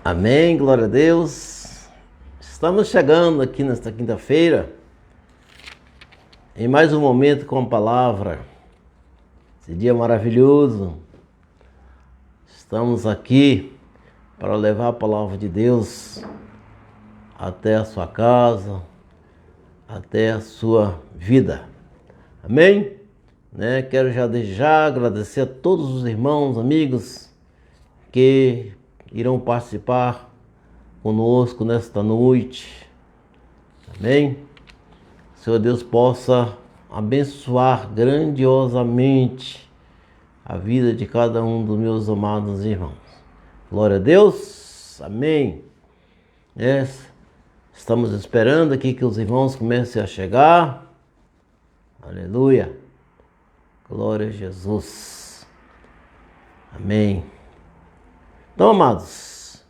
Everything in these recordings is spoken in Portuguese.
Amém, glória a Deus. Estamos chegando aqui nesta quinta-feira em mais um momento com a palavra. Esse dia maravilhoso. Estamos aqui para levar a palavra de Deus até a sua casa, até a sua vida. Amém? Quero já agradecer a todos os irmãos, amigos que irão participar conosco nesta noite. Amém? Senhor Deus possa abençoar grandiosamente a vida de cada um dos meus amados irmãos. Glória a Deus. Amém. Estamos esperando aqui que os irmãos comecem a chegar. Aleluia. Glória a Jesus. Amém. Então, amados,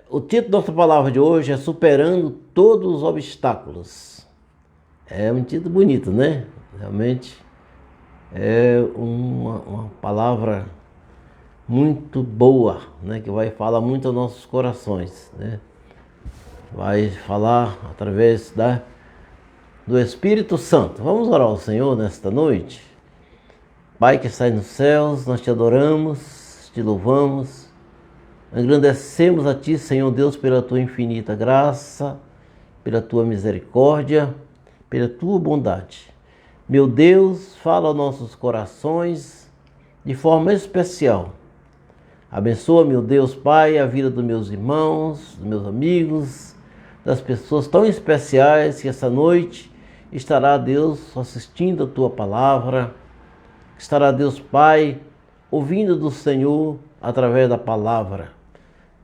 o título da nossa palavra de hoje é Superando Todos os Obstáculos. É um título bonito, né? Realmente é uma palavra muito boa, né? Que vai falar muito aos nossos corações, né? Vai falar através do Espírito Santo. Vamos orar ao Senhor nesta noite. Pai que está nos céus, nós te adoramos, te louvamos, agradecemos a Ti, Senhor Deus, pela Tua infinita graça, pela Tua misericórdia, pela Tua bondade. Meu Deus, fala aos nossos corações de forma especial. Abençoa, meu Deus, Pai, a vida dos meus irmãos, dos meus amigos, das pessoas tão especiais que essa noite estará, Deus, assistindo a Tua palavra, estará, Deus, Pai, ouvindo do Senhor através da palavra.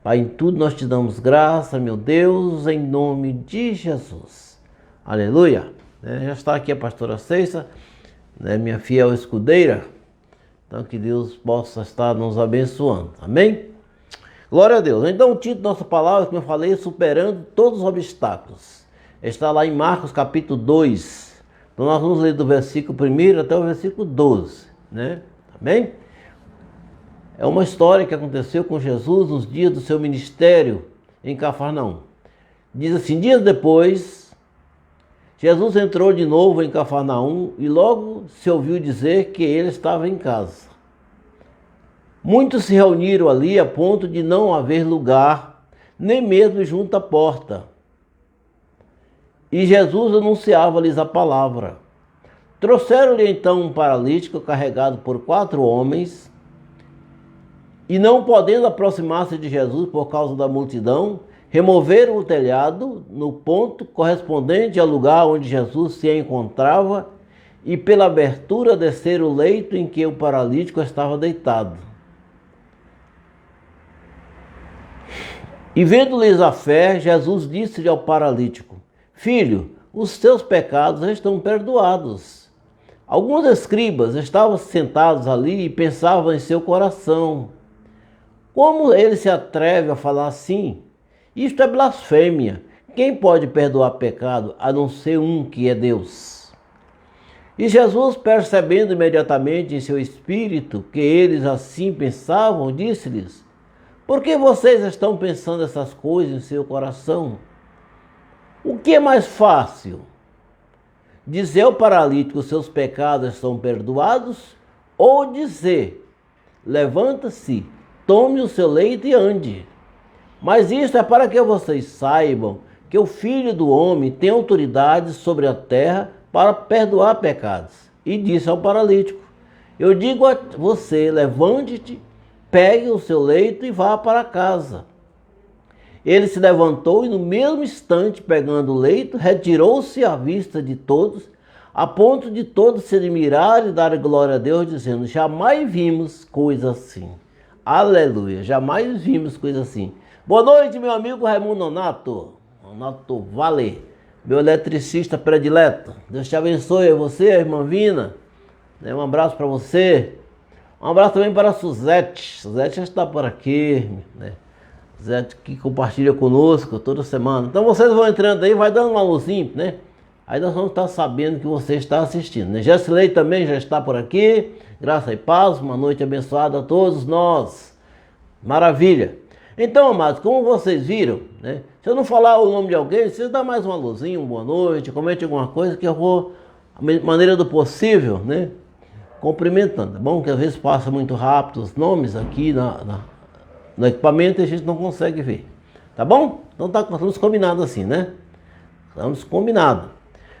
Pai, em tudo nós te damos graça, meu Deus, em nome de Jesus. Aleluia. Já está aqui a pastora Ceissa, minha fiel escudeira. Então que Deus possa estar nos abençoando. Amém? Glória a Deus. Então o título da nossa palavra, como eu falei, é Superando Todos os Obstáculos. Está lá em Marcos capítulo 2. Então nós vamos ler do versículo 1 até o versículo 12. Amém? É uma história que aconteceu com Jesus nos dias do seu ministério em Cafarnaum. Diz assim: dias depois, Jesus entrou de novo em Cafarnaum e logo se ouviu dizer que ele estava em casa. Muitos se reuniram ali a ponto de não haver lugar, nem mesmo junto à porta. E Jesus anunciava-lhes a palavra. Trouxeram-lhe então um paralítico carregado por 4 homens, e não podendo aproximar-se de Jesus por causa da multidão, removeram o telhado no ponto correspondente ao lugar onde Jesus se encontrava e pela abertura desceram o leito em que o paralítico estava deitado. E vendo-lhes a fé, Jesus disse-lhe ao paralítico: Filho, os teus pecados estão perdoados. Alguns escribas estavam sentados ali e pensavam em seu coração: como ele se atreve a falar assim? Isto é blasfêmia. Quem pode perdoar pecado a não ser um que é Deus? E Jesus, percebendo imediatamente em seu espírito que eles assim pensavam, disse-lhes: por que vocês estão pensando essas coisas em seu coração? O que é mais fácil? Dizer ao paralítico: seus pecados estão perdoados? Ou dizer: levanta-se, tome o seu leito e ande? Mas isso é para que vocês saibam que o Filho do Homem tem autoridade sobre a terra para perdoar pecados. E disse ao paralítico: eu digo a você, levante-te, pegue o seu leito e vá para casa. Ele se levantou e no mesmo instante, pegando o leito, retirou-se à vista de todos, a ponto de todos se admirarem e dar glória a Deus, dizendo: jamais vimos coisa assim. Aleluia, jamais vimos coisa assim. Boa noite, meu amigo Raimundo Nonato Vale, meu eletricista predileto. Deus te abençoe, você, a irmã Vina. Um abraço para você. Um abraço também para a Suzete. Suzete já está por aqui, Suzete que compartilha conosco toda semana. Então vocês vão entrando aí, vai dando uma luzinha, Aí nós vamos estar sabendo que você está assistindo, Gessilei também já está por aqui. Graça e paz, uma noite abençoada a todos nós. Maravilha. Então, amados, como vocês viram, né? Se eu não falar o nome de alguém, vocês dão mais uma luzinha, uma boa noite, comente alguma coisa que eu vou, da maneira do possível, né? Cumprimentando, tá bom? Que às vezes passa muito rápido os nomes aqui no equipamento e a gente não consegue ver. Tá bom? Então estamos combinados assim, né? Estamos combinados.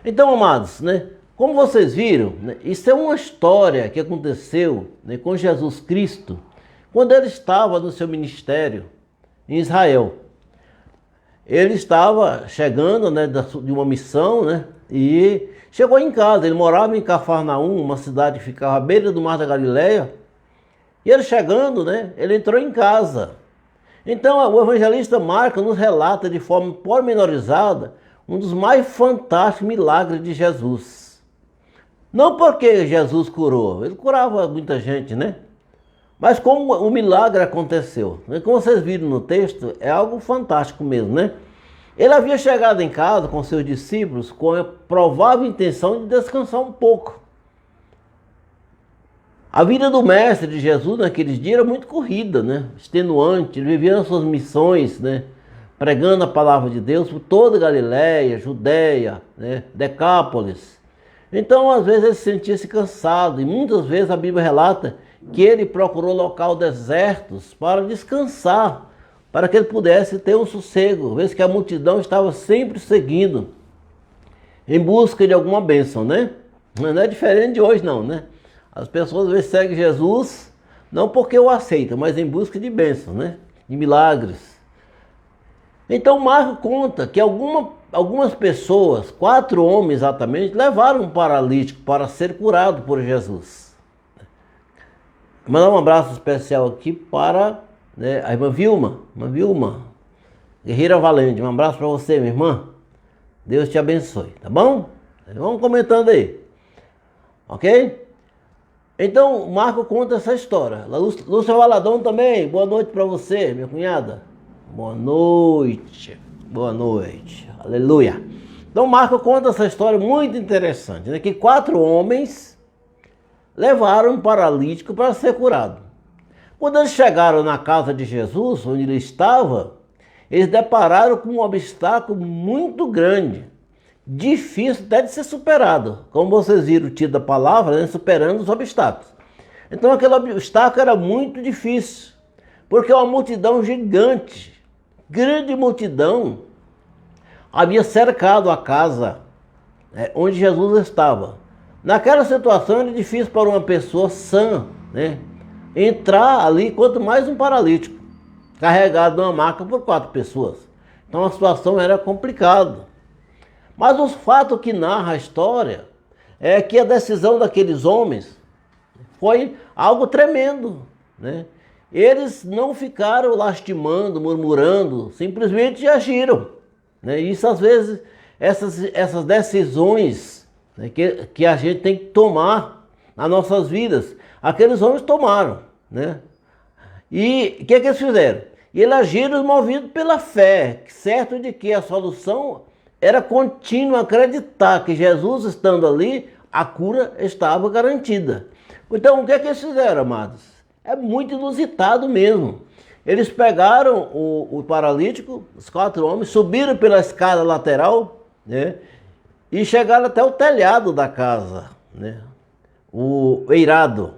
Então, amados, né? Como vocês viram, né, isso é uma história que aconteceu, né, com Jesus Cristo quando ele estava no seu ministério em Israel. Ele estava chegando, né, de uma missão, né, e chegou em casa. Ele morava em Cafarnaum, uma cidade que ficava à beira do Mar da Galileia. E ele chegando, né, ele entrou em casa. Então o evangelista Marcos nos relata de forma pormenorizada um dos mais fantásticos milagres de Jesus. Não porque Jesus curou, ele curava muita gente, né? Mas como o milagre aconteceu. Como vocês viram no texto, é algo fantástico mesmo, né? Ele havia chegado em casa com seus discípulos com a provável intenção de descansar um pouco. A vida do mestre de Jesus naqueles dias era muito corrida, né? Extenuante. Ele vivia as suas missões, né? Pregando a palavra de Deus por toda a Galileia, Judéia, né? Decápolis. Então, às vezes, ele sentia-se cansado. E muitas vezes a Bíblia relata que ele procurou locais desertos para descansar, para que ele pudesse ter um sossego, vez que a multidão estava sempre seguindo, em busca de alguma bênção, né? Não é diferente de hoje não, né? As pessoas às vezes seguem Jesus, não porque o aceitam, mas em busca de bênçãos, né? De milagres. Então Marcos conta que algumas pessoas, 4 homens exatamente, levaram um paralítico para ser curado por Jesus. Vou mandar um abraço especial aqui para, né, a irmã Vilma, guerreira valente. Um abraço para você, minha irmã. Deus te abençoe, tá bom? Vamos comentando aí, ok? Então, Marcos conta essa história. Lúcia Valadão também, boa noite para você, minha cunhada. Boa noite, aleluia. Então, Marcos conta essa história muito interessante, né? Que 4 homens levaram um paralítico para ser curado. Quando eles chegaram na casa de Jesus, onde ele estava, eles depararam com um obstáculo muito grande, difícil até de ser superado. Como vocês viram o título da palavra, né? Superando os obstáculos. Então aquele obstáculo era muito difícil, porque uma multidão gigante, grande multidão, havia cercado a casa, né, onde Jesus estava. Naquela situação era difícil para uma pessoa sã, né, entrar ali, quanto mais um paralítico, carregado numa maca por 4 pessoas. Então a situação era complicada. Mas o fato que narra a história é que a decisão daqueles homens foi algo tremendo, né? Eles não ficaram lastimando, murmurando, simplesmente agiram, né? Isso às vezes, essas decisões, né, que a gente tem que tomar nas nossas vidas, aqueles homens tomaram, né? E o que eles fizeram? Eles agiram movidos pela fé, certo de que a solução era contínuo acreditar que Jesus estando ali, a cura estava garantida. Então, o que eles fizeram, amados? É muito inusitado mesmo. Eles pegaram o paralítico, os 4 homens, subiram pela escada lateral, né, e chegaram até o telhado da casa, né, o eirado.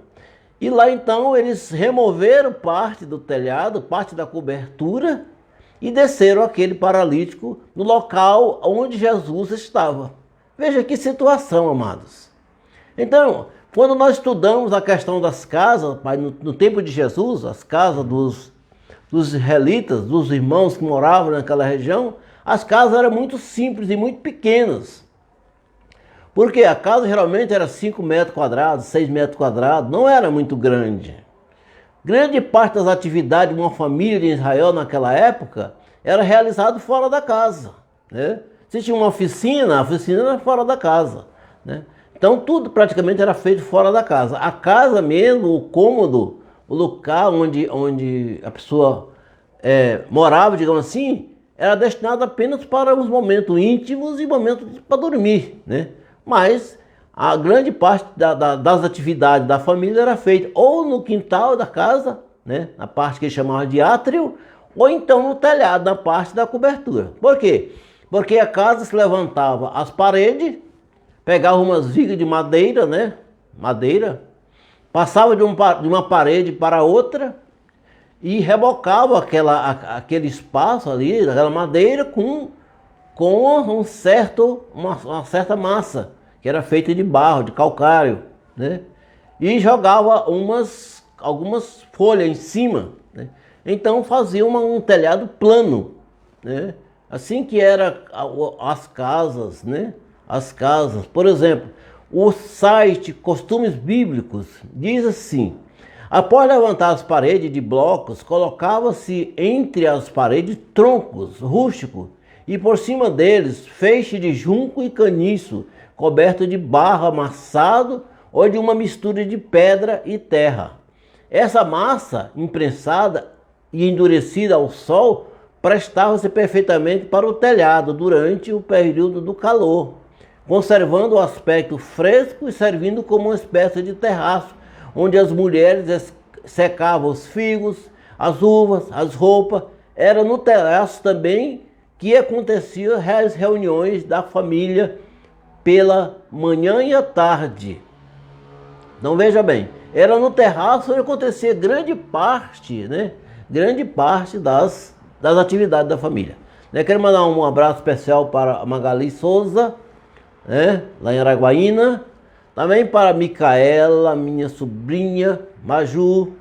E lá então eles removeram parte do telhado, parte da cobertura, e desceram aquele paralítico no local onde Jesus estava. Veja que situação, amados. Então, quando nós estudamos a questão das casas, no tempo de Jesus, as casas dos israelitas, dos irmãos que moravam naquela região, as casas eram muito simples e muito pequenas. Porque a casa geralmente era 5 metros quadrados, 6 metros quadrados, não era muito grande. Grande parte das atividades de uma família de Israel naquela época era realizado fora da casa, né? Se tinha uma oficina, a oficina era fora da casa, né? Então tudo praticamente era feito fora da casa. A casa mesmo, o cômodo, o local onde a pessoa morava, digamos assim, era destinado apenas para os momentos íntimos e momentos para dormir, né? Mas a grande parte das atividades da família era feita ou no quintal da casa, né, na parte que eles chamavam de átrio, ou então no telhado, na parte da cobertura. Por quê? Porque a casa se levantava as paredes, pegava umas vigas de madeira, né? Madeira, passava de uma parede para outra e rebocava aquele espaço ali, aquela madeira com uma certa massa, que era feita de barro, de calcário, né? E jogava algumas folhas em cima, né? Então fazia um telhado plano, né? Assim que era as casas, né? As casas, por exemplo, o site Costumes Bíblicos diz assim: após levantar as paredes de blocos, colocava-se entre as paredes troncos rústicos e por cima deles feixe de junco e caniço, coberto de barro amassado ou de uma mistura de pedra e terra. Essa massa, imprensada e endurecida ao sol, prestava-se perfeitamente para o telhado durante o período do calor, conservando o aspecto fresco e servindo como uma espécie de terraço, onde as mulheres secavam os figos, as uvas, as roupas. Era no terraço também que aconteciam as reuniões da família pela manhã e à tarde. Então veja bem, era no terraço onde acontecia grande parte, né? Grande parte das atividades da família. Quero mandar um abraço especial para a Magali Souza, né? Lá em Araguaína. Também para a Micaela, minha sobrinha, Maju.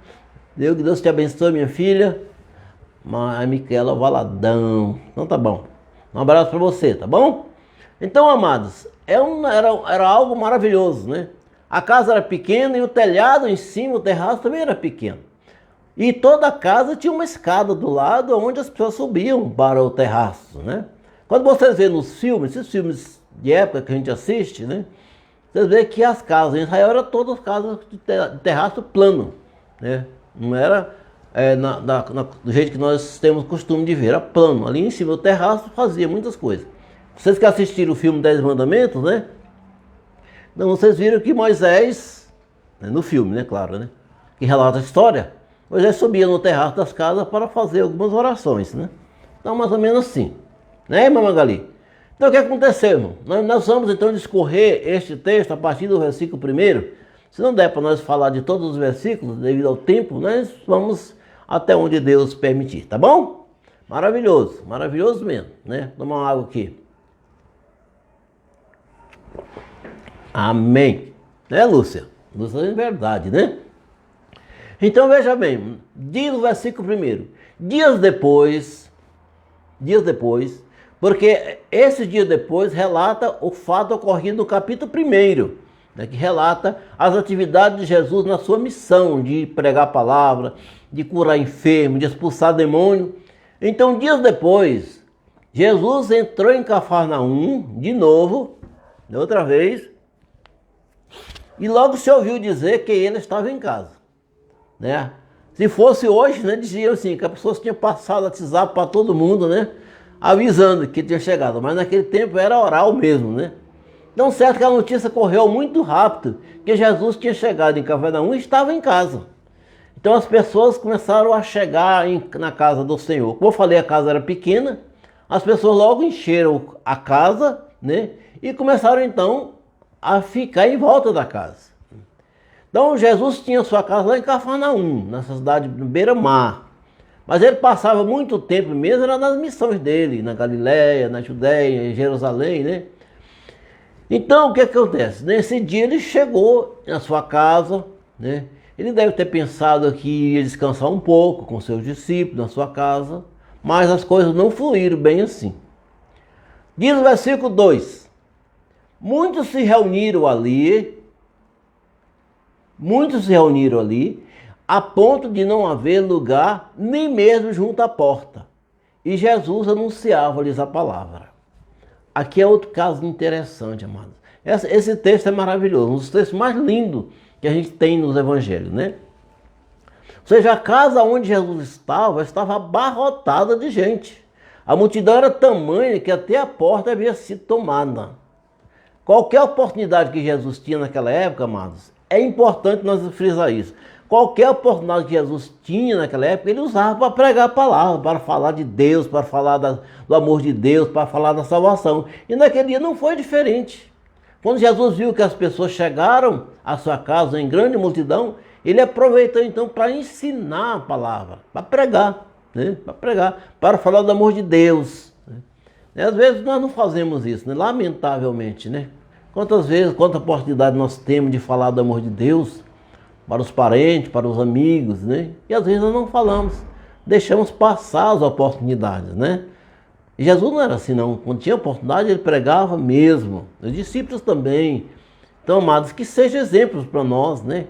Deus te abençoe, minha filha. A Micaela Valadão. Então tá bom. Um abraço para você, tá bom? Então, amados, era algo maravilhoso, né? A casa era pequena e o telhado em cima, o terraço também era pequeno. E toda a casa tinha uma escada do lado onde as pessoas subiam para o terraço, né? Quando vocês vêem nos filmes, esses filmes de época que a gente assiste, né? Vocês veem que as casas em Israel eram todas casas de terraço plano, né? Não era do jeito que nós temos costume de ver, era plano. Ali em cima do terraço fazia muitas coisas. Vocês que assistiram o filme 10 Mandamentos, né? Então vocês viram que Moisés, né, no filme, né, claro, né? Que relata a história, Moisés subia no terraço das casas para fazer algumas orações, né? Então mais ou menos assim, né, irmã Magali? Então o que aconteceu, irmão? Nós vamos então discorrer este texto a partir do versículo 1º. Se não der para nós falar de todos os versículos, devido ao tempo, nós vamos até onde Deus permitir, tá bom? Maravilhoso, maravilhoso mesmo, né? Tomar uma água aqui. Amém. Né, Lúcia? Lúcia é verdade, né? Então veja bem, diz o versículo 1º. Dias depois, porque esse dia depois relata o fato ocorrido no capítulo 1º, né, que relata as atividades de Jesus na sua missão de pregar a palavra, de curar enfermo, de expulsar demônio. Então, dias depois, Jesus entrou em Cafarnaum de novo, outra vez, e logo se ouviu dizer que ele estava em casa, né? Se fosse hoje, né, diziam assim, que as pessoas tinham passado a WhatsApp para todo mundo, né, avisando que tinha chegado, mas naquele tempo era oral mesmo, né? Então, certo que a notícia correu muito rápido, que Jesus tinha chegado em Cafarnaum e estava em casa. Então as pessoas começaram a chegar na casa do Senhor. Como eu falei, a casa era pequena, as pessoas logo encheram a casa, né? E começaram então a ficar em volta da casa. Então Jesus tinha sua casa lá em Cafarnaum, nessa cidade beira-mar. Mas ele passava muito tempo mesmo, era nas missões dele, na Galiléia, na Judéia, em Jerusalém, né? Então o que acontece? Nesse dia ele chegou na sua casa, né? Ele deve ter pensado que ia descansar um pouco com seus discípulos na sua casa, mas as coisas não fluíram bem assim. Diz o versículo 2: muitos se reuniram ali, a ponto de não haver lugar nem mesmo junto à porta. E Jesus anunciava-lhes a palavra. Aqui é outro caso interessante, amados. Esse texto é maravilhoso, um dos textos mais lindos que a gente tem nos evangelhos, né? Ou seja, a casa onde Jesus estava abarrotada de gente. A multidão era tamanha que até a porta havia sido tomada. Qualquer oportunidade que Jesus tinha naquela época, amados, é importante nós frisar isso. qualquer oportunidade que Jesus tinha naquela época, ele usava para pregar a palavra, para falar de Deus, para falar do amor de Deus, para falar da salvação. E naquele dia não foi diferente. Quando Jesus viu que as pessoas chegaram à sua casa em grande multidão, ele aproveitou então para ensinar a palavra, para pregar, né? Para pregar, para falar do amor de Deus. Né? Às vezes nós não fazemos isso, né? Lamentavelmente, né? Quantas vezes, quanta oportunidade nós temos de falar do amor de Deus para os parentes, para os amigos, né? E às vezes nós não falamos, deixamos passar as oportunidades, né? E Jesus não era assim não, quando tinha oportunidade ele pregava mesmo, os discípulos também. Então, amados, que sejam exemplos para nós, né?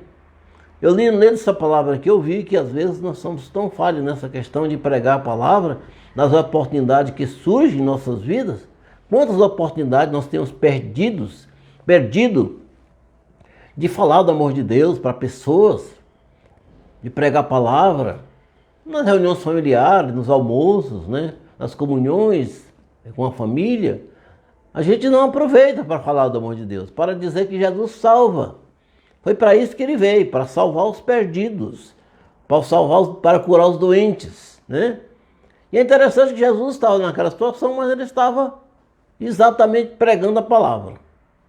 Eu lendo essa palavra aqui, eu vi que às vezes nós somos tão falhos nessa questão de pregar a palavra, nas oportunidades que surgem em nossas vidas. Quantas oportunidades nós temos perdido de falar do amor de Deus para pessoas, de pregar a palavra, nas reuniões familiares, nos almoços, né? Nas comunhões com a família. A gente não aproveita para falar do amor de Deus, para dizer que Jesus salva. Foi para isso que ele veio, para salvar os perdidos, para curar os doentes, né? E é interessante que Jesus estava naquela situação, mas ele estava exatamente pregando a palavra.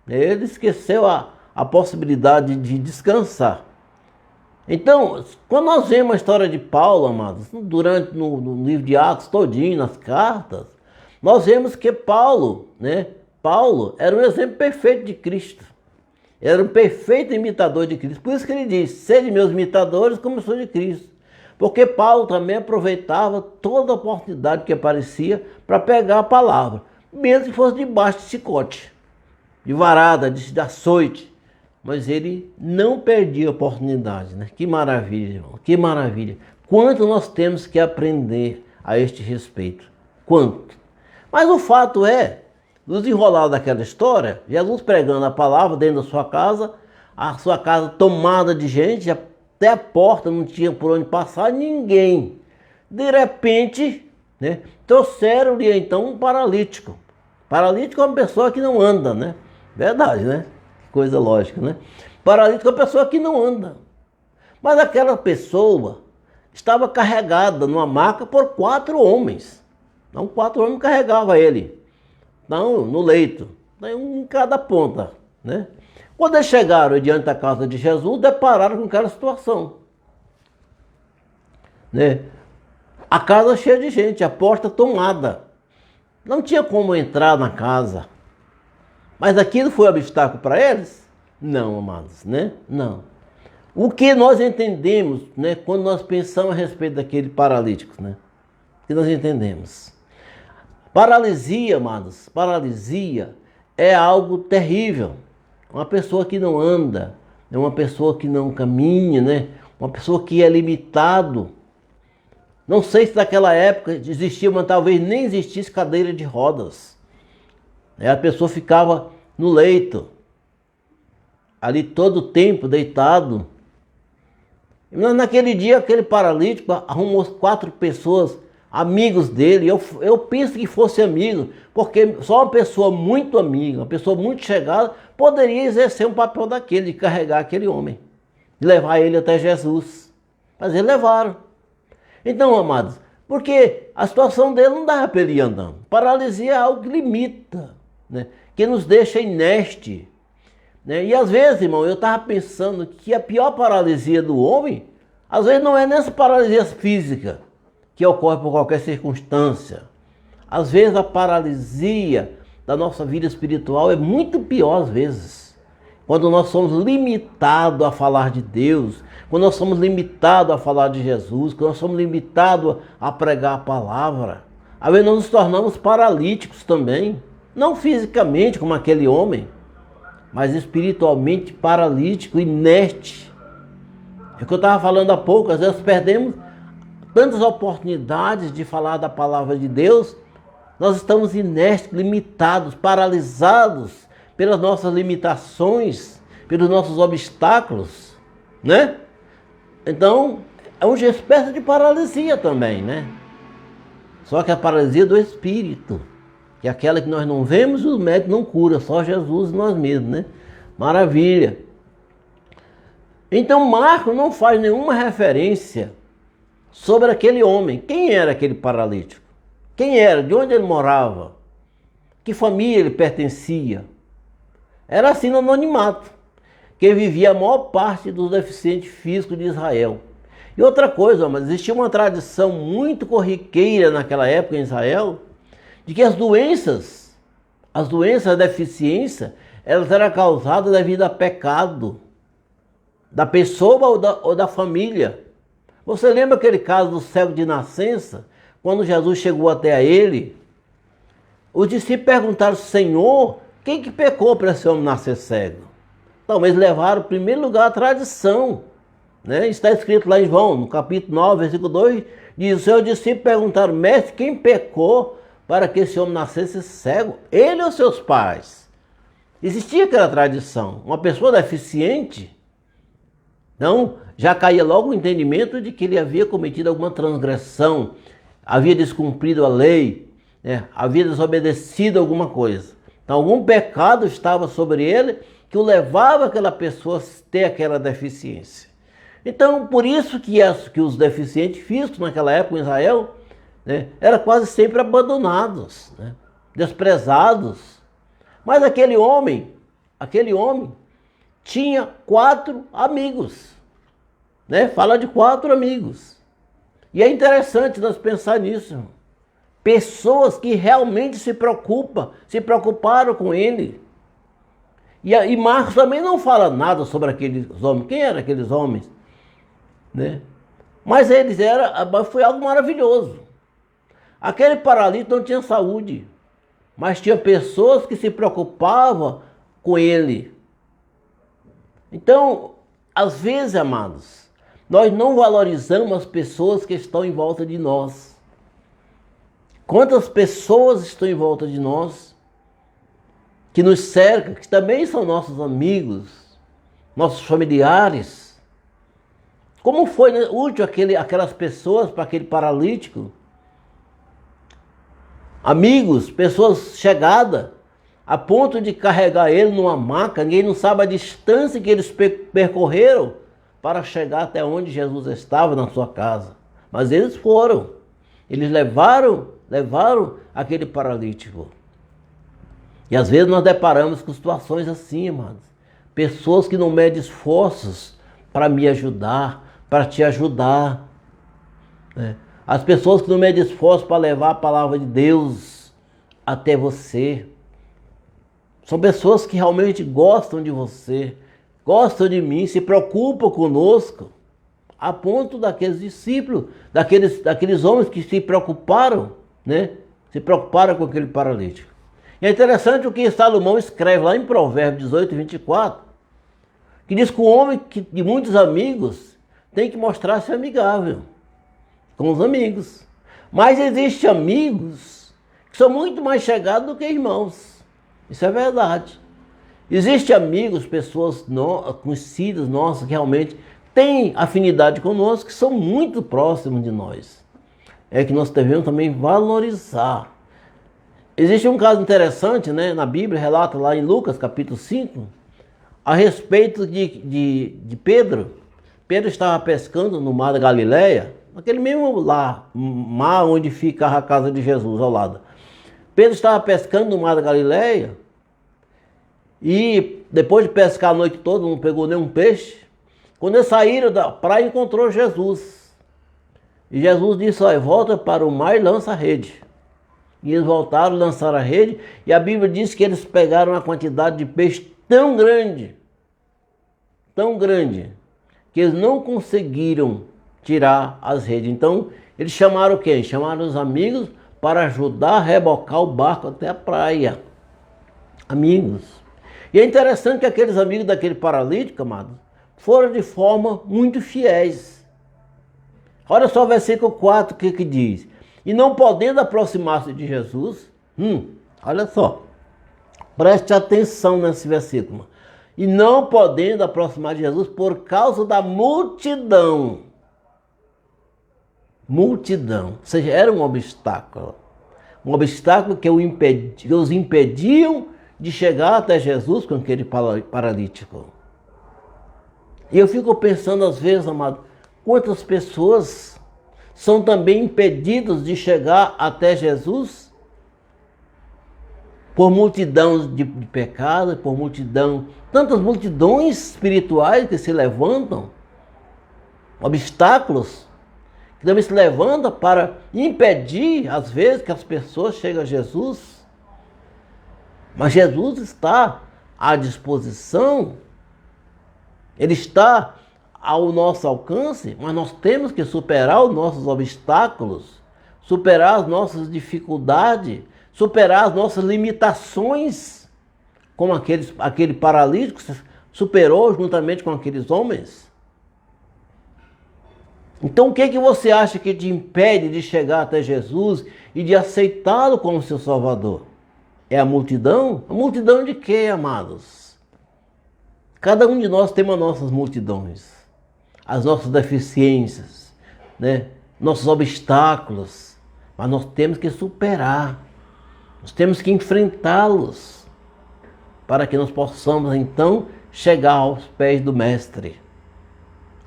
Ele esqueceu a possibilidade de descansar. Então, quando nós vemos a história de Paulo, amados, no livro de Atos todinho, nas cartas, nós vemos que Paulo, né? Paulo era um exemplo perfeito de Cristo. Era um perfeito imitador de Cristo. Por isso que ele diz, sede meus imitadores como eu sou de Cristo. Porque Paulo também aproveitava toda a oportunidade que aparecia para pegar a palavra, mesmo que fosse debaixo de chicote, de varada, de açoite. Mas ele não perdia a oportunidade, né? Que maravilha, irmão, que maravilha. Quanto nós temos que aprender a este respeito. Quanto? Mas o fato é, no desenrolar daquela história, Jesus pregando a palavra dentro da sua casa, a sua casa tomada de gente, até a porta não tinha por onde passar ninguém. De repente, né, trouxeram-lhe então um paralítico. Paralítico é uma pessoa que não anda, né? Verdade, né? Coisa lógica, né? Paralítico é uma pessoa que não anda. Mas aquela pessoa estava carregada numa maca por 4 homens. Então 4 homens carregavam ele. Não, no leito. Um em cada ponta, né? Quando eles chegaram diante da casa de Jesus, depararam com aquela situação, né? A casa cheia de gente, a porta tomada. Não tinha como entrar na casa. Mas aquilo foi obstáculo para eles? Não, amados, né? Não. O que nós entendemos, né, quando nós pensamos a respeito daquele paralítico, né? O que nós entendemos? Paralisia, amados, paralisia é algo terrível. Uma pessoa que não anda, uma pessoa que não caminha, né? Uma pessoa que é limitado. Não sei se naquela época existia, mas talvez nem existisse cadeira de rodas. A pessoa ficava no leito, ali todo o tempo deitado. Mas naquele dia, aquele paralítico arrumou 4 pessoas, amigos dele. Eu penso que fosse amigo, porque só uma pessoa muito amiga, uma pessoa muito chegada, poderia exercer um papel daquele, de carregar aquele homem, de levar ele até Jesus. Mas eles levaram. Então, amados, porque a situação dele não dava para ele ir andando. Paralisia é algo que limita, né? Que nos deixa inerte, né? E às vezes, irmão, eu estava pensando que a pior paralisia do homem, às vezes não é nessa paralisia física, que ocorre por qualquer circunstância. Às vezes a paralisia da nossa vida espiritual é muito pior às vezes. Quando nós somos limitados a falar de Deus, quando nós somos limitados a falar de Jesus, quando nós somos limitados a pregar a palavra, às vezes nós nos tornamos paralíticos também. Não fisicamente como aquele homem, mas espiritualmente paralítico, inerte. É o que eu estava falando há pouco, às vezes perdemos tantas oportunidades de falar da palavra de Deus, nós estamos inertes, limitados, paralisados pelas nossas limitações, pelos nossos obstáculos, né? Então, é uma espécie de paralisia também, né? Só que a paralisia do espírito, que é aquela que nós não vemos e o médico não cura, só Jesus e nós mesmos, né? Maravilha! Então Marcos não faz nenhuma referência sobre aquele homem. Quem era aquele paralítico? Quem era? De onde ele morava? Que família ele pertencia? Era assim no anonimato, que vivia a maior parte dos deficientes físicos de Israel. E outra coisa, mas existia uma tradição muito corriqueira naquela época em Israel, de que as doenças, a deficiência, elas eram causadas devido a pecado da pessoa ou da família. Você lembra aquele caso do cego de nascença? Quando Jesus chegou até ele, os discípulos perguntaram: Senhor, quem que pecou para esse homem nascer cego? Então eles levaram em primeiro lugar a tradição, né? Está escrito lá em João, no capítulo 9, versículo 2, diz: os seus discípulos perguntaram: mestre, quem pecou para que esse homem nascesse cego? Ele ou seus pais? Existia aquela tradição. Uma pessoa deficiente, então, já caía logo o entendimento de que ele havia cometido alguma transgressão, havia descumprido a lei, né? Havia desobedecido alguma coisa. Então, algum pecado estava sobre ele que o levava aquela pessoa a ter aquela deficiência. Então, por isso que os deficientes físicos naquela época em Israel, né, eram quase sempre abandonados, né, desprezados. Mas aquele homem tinha 4 amigos, né? Fala de 4 amigos. E é interessante nós pensar nisso, irmão. Pessoas que realmente se preocuparam com ele. E Marcos também não fala nada sobre aqueles homens. Quem eram aqueles homens? Né? Mas foi algo maravilhoso. Aquele paralítico não tinha saúde, mas tinha pessoas que se preocupavam com ele. Então, às vezes, amados, nós não valorizamos as pessoas que estão em volta de nós. Quantas pessoas estão em volta de nós, que nos cercam, que também são nossos amigos, nossos familiares. Como foi, né, útil aquelas pessoas para aquele paralítico? Amigos, pessoas chegadas, a ponto de carregar ele numa maca. Ninguém não sabe a distância que eles percorreram para chegar até onde Jesus estava, na sua casa. Mas eles foram. Eles levaram aquele paralítico. E às vezes nós deparamos com situações assim, amados. Pessoas que não medem esforços para me ajudar, para te ajudar, né? As pessoas que não medem esforços para levar a palavra de Deus até você. São pessoas que realmente gostam de você, gostam de mim, se preocupam conosco, a ponto daqueles discípulos, daqueles homens que se preocuparam, né? Se preocuparam com aquele paralítico. E é interessante o que Salomão escreve lá em Provérbios 18, 24, que diz que o homem de muitos amigos tem que mostrar-se amigável com os amigos. Mas existem amigos que são muito mais chegados do que irmãos. Isso é verdade. Existem amigos, pessoas conhecidas nossas que realmente têm afinidade conosco, que são muito próximos de nós. É que nós devemos também valorizar. Existe um caso interessante, né? Na Bíblia, relata lá em Lucas capítulo 5, a respeito de Pedro. Pedro estava pescando no mar da Galileia, naquele mesmo mar onde fica a casa de Jesus, ao lado. Pedro estava pescando no mar da Galileia e depois de pescar a noite toda, não pegou nenhum peixe. Quando eles saíram da praia, encontrou Jesus. E Jesus disse: olha, volta para o mar e lança a rede. E eles voltaram, lançaram a rede, e a Bíblia diz que eles pegaram uma quantidade de peixe tão grande, que eles não conseguiram tirar as redes. Então, eles chamaram quem? Chamaram os amigos para ajudar a rebocar o barco até a praia. Amigos. E é interessante que aqueles amigos daquele paralítico, amado, foram de forma muito fiéis. Olha só o versículo 4, o que diz? E não podendo aproximar-se de Jesus, olha só, preste atenção nesse versículo. E não podendo aproximar de Jesus por causa da multidão. Multidão, ou seja, era um obstáculo que os impediam de chegar até Jesus com aquele paralítico. E eu fico pensando às vezes, amado, quantas pessoas são também impedidas de chegar até Jesus por multidão de pecados, por multidão, tantas multidões espirituais que se levantam, obstáculos que também se levantam para impedir, às vezes, que as pessoas cheguem a Jesus. Mas Jesus está à disposição, Ele está ao nosso alcance, mas nós temos que superar os nossos obstáculos, superar as nossas dificuldades, superar as nossas limitações, como aquele paralítico superou juntamente com aqueles homens. Então o que você acha que te impede de chegar até Jesus e de aceitá-lo como seu Salvador? É a multidão? A multidão de quê, amados? Cada um de nós tem as nossas multidões, as nossas deficiências, né? Nossos obstáculos, mas nós temos que superar, nós temos que enfrentá-los, para que nós possamos então chegar aos pés do Mestre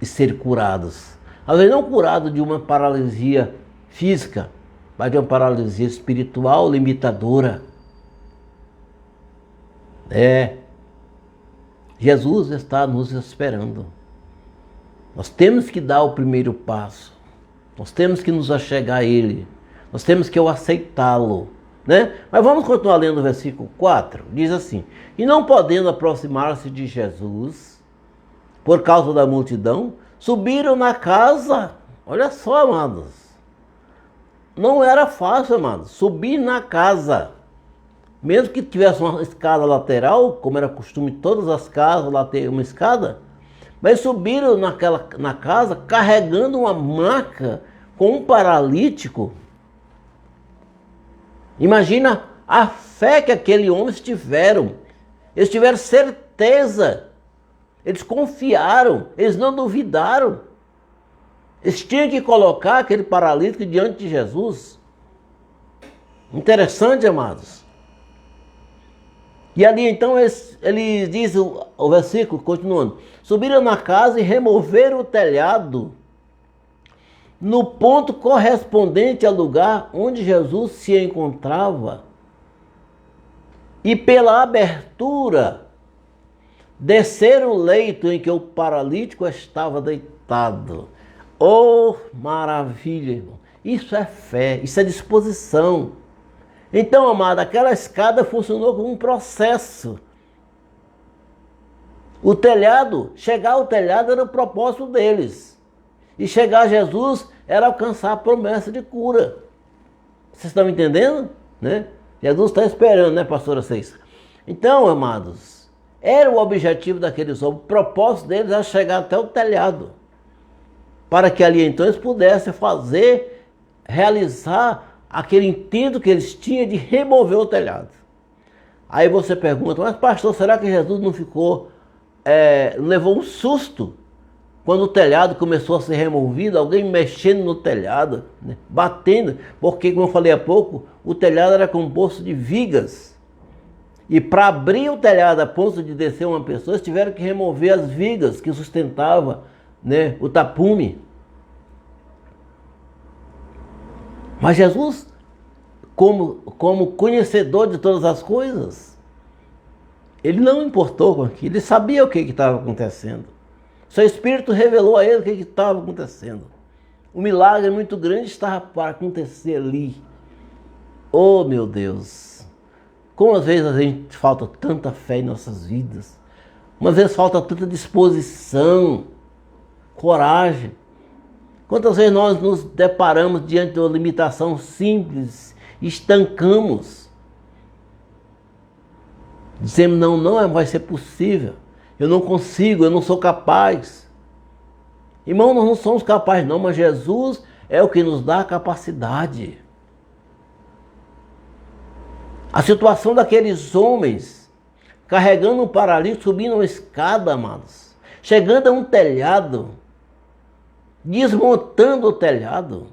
e ser curados. Às vezes não curado de uma paralisia física, mas de uma paralisia espiritual limitadora. Jesus está nos esperando. Nós temos que dar o primeiro passo. Nós temos que nos achegar a Ele. Nós temos que aceitá-lo, né? Mas vamos continuar lendo o versículo 4. Diz assim: e não podendo aproximar-se de Jesus, por causa da multidão, subiram na casa. Olha só, amados. Não era fácil, amados, subir na casa. Mesmo que tivesse uma escada lateral, como era costume de todas as casas lá ter uma escada, mas subiram na casa carregando uma maca com um paralítico. Imagina a fé que aqueles homens tiveram. Eles tiveram certeza. Eles confiaram. Eles não duvidaram. Eles tinham que colocar aquele paralítico diante de Jesus. Interessante, amados. E ali então ele diz o versículo, continuando: subiram na casa e removeram o telhado no ponto correspondente ao lugar onde Jesus se encontrava, e pela abertura desceram o leito em que o paralítico estava deitado. Oh, maravilha, irmão! Isso é fé, isso é disposição. Então, amado, aquela escada funcionou como um processo. O telhado, chegar ao telhado era o propósito deles. E chegar a Jesus era alcançar a promessa de cura. Vocês estão entendendo? Né? Jesus está esperando, né, pastora Ceissa? Então, amados, era o objetivo daqueles homens, o propósito deles era chegar até o telhado. Para que ali então eles pudessem realizar aquele intento que eles tinham de remover o telhado. Aí você pergunta: mas pastor, será que Jesus não levou um susto quando o telhado começou a ser removido? Alguém mexendo no telhado, né? Batendo, porque como eu falei há pouco, o telhado era composto de vigas. E para abrir o telhado a ponto de descer uma pessoa, eles tiveram que remover as vigas que sustentavam, né, o tapume. Mas Jesus, como conhecedor de todas as coisas, ele não importou com aquilo, ele sabia o que estava acontecendo. Seu Espírito revelou a ele o que estava acontecendo. Um milagre muito grande estava para acontecer ali. Oh, meu Deus! Como às vezes a gente falta tanta fé em nossas vidas. Às vezes falta tanta disposição, coragem. Quantas vezes nós nos deparamos diante de uma limitação simples, estancamos. Dizemos: não vai ser possível. Eu não consigo, eu não sou capaz. Irmão, nós não somos capazes não, mas Jesus é o que nos dá a capacidade. A situação daqueles homens, carregando um paralítico, subindo uma escada, amados, chegando a um telhado, desmontando o telhado,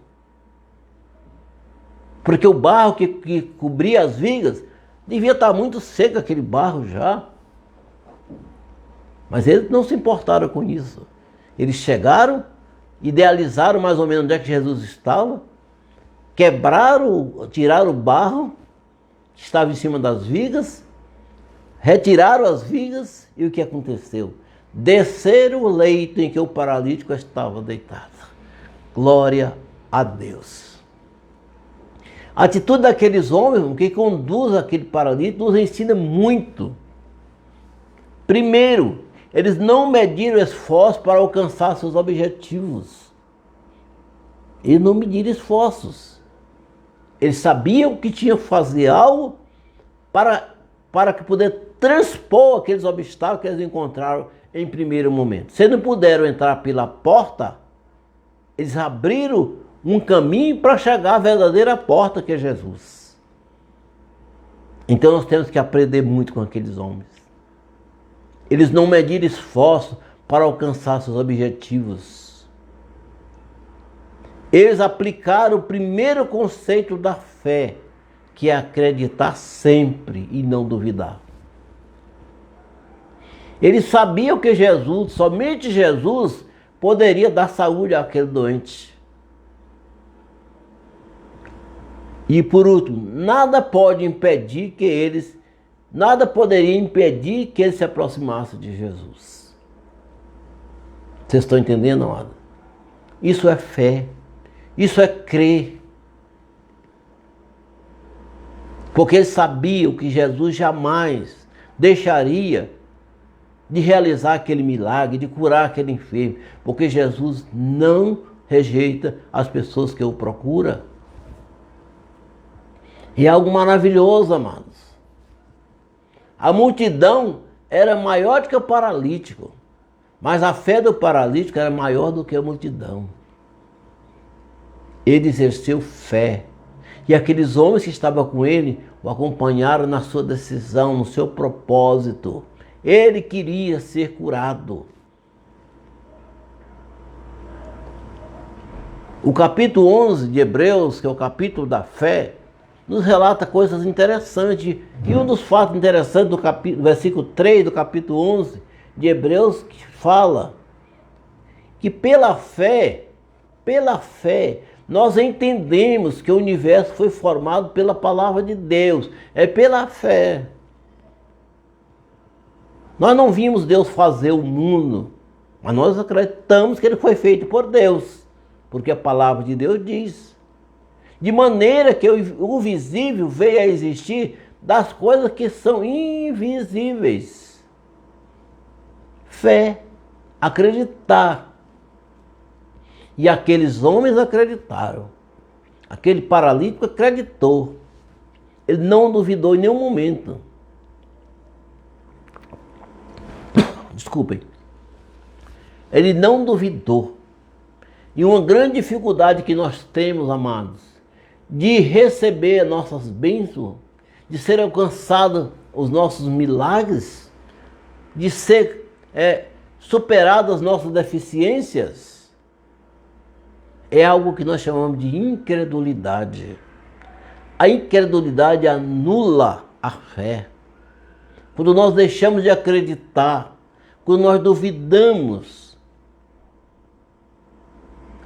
porque o barro que cobria as vigas devia estar muito seco, aquele barro já. Mas eles não se importaram com isso. Eles chegaram, idealizaram mais ou menos onde é que Jesus estava, quebraram, tiraram o barro que estava em cima das vigas, retiraram as vigas e o que aconteceu? Desceram o leito em que o paralítico estava deitado. Glória a Deus. A atitude daqueles homens que conduz aquele paralítico nos ensina muito. Primeiro, eles não mediram esforços para alcançar seus objetivos. Eles não mediram esforços. Eles sabiam que tinham que fazer algo para que poder transpor aqueles obstáculos que eles encontraram em primeiro momento. Se não puderam entrar pela porta, eles abriram um caminho para chegar à verdadeira porta, que é Jesus. Então nós temos que aprender muito com aqueles homens. Eles não mediram esforço para alcançar seus objetivos. Eles aplicaram o primeiro conceito da fé, que é acreditar sempre e não duvidar. Eles sabiam que Jesus, somente Jesus, poderia dar saúde àquele doente. E por último, nada poderia impedir que eles se aproximassem de Jesus. Vocês estão entendendo, amado? Isso é fé. Isso é crer. Porque eles sabiam que Jesus jamais deixaria de realizar aquele milagre, de curar aquele enfermo. Porque Jesus não rejeita as pessoas que o procuram. E é algo maravilhoso, amados. A multidão era maior do que o paralítico. Mas a fé do paralítico era maior do que a multidão. Ele exerceu fé. E aqueles homens que estavam com ele o acompanharam na sua decisão, no seu propósito. Ele queria ser curado. O capítulo 11 de Hebreus, que é o capítulo da fé, nos relata coisas interessantes. E um dos fatos interessantes do versículo 3 do capítulo 11 de Hebreus, que fala que pela fé, nós entendemos que o universo foi formado pela palavra de Deus. É pela fé. Nós não vimos Deus fazer o mundo, mas nós acreditamos que ele foi feito por Deus, porque a palavra de Deus diz. De maneira que o visível veio a existir das coisas que são invisíveis. Fé, acreditar. E aqueles homens acreditaram. Aquele paralítico acreditou. Ele não duvidou em nenhum momento. Desculpem. Ele não duvidou. E uma grande dificuldade que nós temos, amados, de receber nossas bênçãos, de ser alcançados os nossos milagres, de ser superadas as nossas deficiências, é algo que nós chamamos de incredulidade. A incredulidade anula a fé. Quando nós deixamos de acreditar, quando nós duvidamos,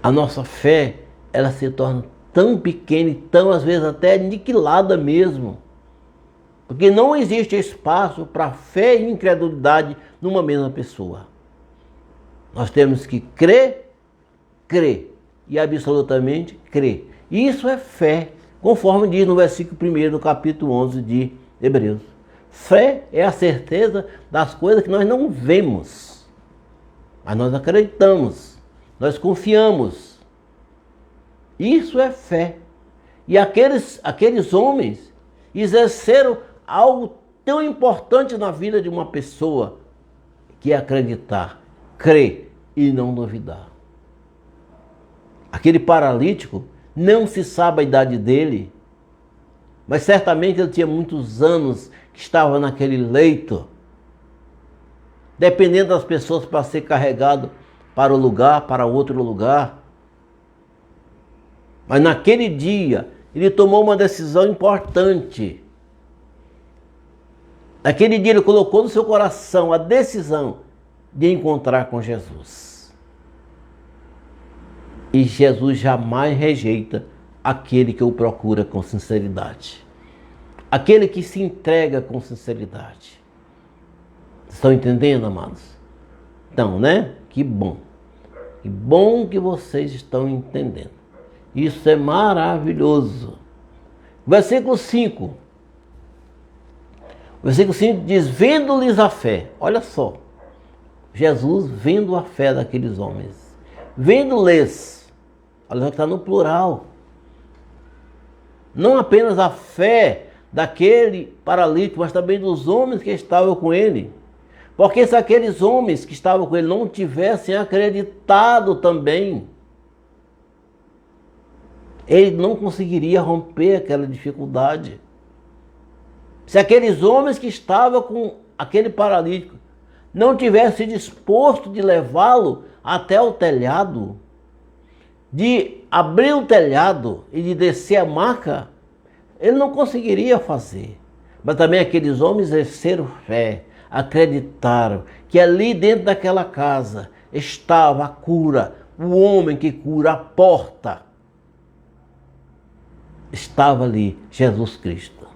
a nossa fé, ela se torna tão pequena e tão, às vezes, até aniquilada mesmo. Porque não existe espaço para fé e incredulidade numa mesma pessoa. Nós temos que crer e absolutamente crer. Isso é fé, conforme diz no versículo 1 do capítulo 11 de Hebreus. Fé é a certeza das coisas que nós não vemos, mas nós acreditamos, nós confiamos. Isso é fé. E aqueles homens exerceram algo tão importante na vida de uma pessoa, que é acreditar, crer e não duvidar. Aquele paralítico, não se sabe a idade dele, mas certamente ele tinha muitos anos que estava naquele leito, dependendo das pessoas para ser carregado para outro lugar. Mas naquele dia, ele tomou uma decisão importante. Naquele dia ele colocou no seu coração a decisão de encontrar com Jesus. E Jesus jamais rejeita aquele que o procura com sinceridade. Aquele que se entrega com sinceridade. Estão entendendo, amados? Então, né? Que bom. Que bom que vocês estão entendendo. Isso é maravilhoso. Versículo 5. Versículo 5 diz, vendo-lhes a fé. Olha só. Jesus vendo a fé daqueles homens. Vendo-lhes. Olha só que está no plural. Não apenas a fé daquele paralítico, mas também dos homens que estavam com ele. Porque se aqueles homens que estavam com ele não tivessem acreditado também, ele não conseguiria romper aquela dificuldade. Se aqueles homens que estavam com aquele paralítico não tivessem disposto de levá-lo até o telhado, de abrir o telhado e de descer a maca, ele não conseguiria fazer. Mas também aqueles homens exerceram fé, acreditaram que ali dentro daquela casa estava a cura, o homem que cura, a porta. Estava ali Jesus Cristo.